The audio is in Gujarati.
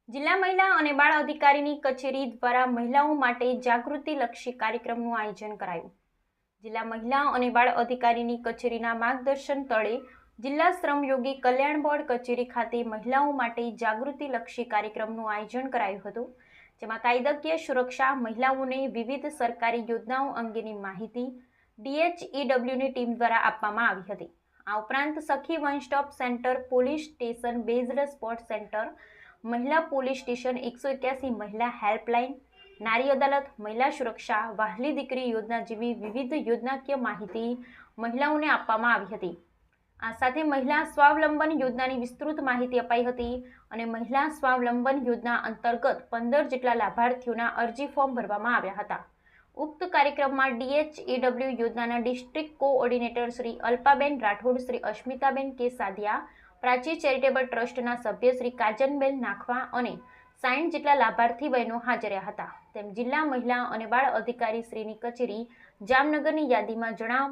જિલ્લા મહિલા અને બાળ અધિકારીની કચેરી દ્વારા મહિલાઓ માટે જાગૃતિલક્ષી કાર્યક્રમનું આયોજન કરાયું. જિલ્લા મહિલા અને બાળ અધિકારીની કચેરીના માર્ગદર્શન તળે જિલ્લા શ્રમયોગી કલ્યાણ બોર્ડ કચેરી ખાતે મહિલાઓ માટે જાગૃતિલક્ષી કાર્યક્રમનું આયોજન કરાયું હતું, જેમાં કાયદાકીય સુરક્ષા, મહિલાઓને વિવિધ સરકારી યોજનાઓ અંગેની માહિતી DHEWની ટીમ દ્વારા આપવામાં આવી હતી. આ ઉપરાંત સખી one stop centre, police station based support centre, મહિલા પોલીસ સ્ટેશન, 181 મહિલા હેલ્પલાઇન, નારી અદાલત, મહિલા સુરક્ષા, વહાલી દીકરી યોજના જેવી વિવિધ યોજનાકીય માહિતી મહિલાઓને આપવામાં આવી હતી. આ સાથે મહિલા સ્વાવલંબન યોજનાની વિસ્તૃત માહિતી અપાઈ હતી અને મહિલા સ્વાવલંબન યોજના અંતર્ગત 15 જેટલા લાભાર્થીઓના અરજી ફોર્મ ભરવામાં આવ્યા હતા. ઉક્ત કાર્યક્રમમાં DHEW યોજનાના ડિસ્ટ્રિક્ટ કોઓર્ડિનેટર શ્રી અલ્પાબેન રાઠોડ, શ્રી અસ્મિતાબેન કે સાદિયા, પ્રાચી ચેરિટેબલ ટ્રસ્ટના સભ્ય શ્રી કાજનબેન નાખવા અને 60 જેટલા લાભાર્થી બહેનો હાજર રહ્યા હતા. તેમ જિલ્લા મહિલા અને બાળ અધિકારી શ્રીની કચેરી જામનગરની યાદીમાં જણાવવામાં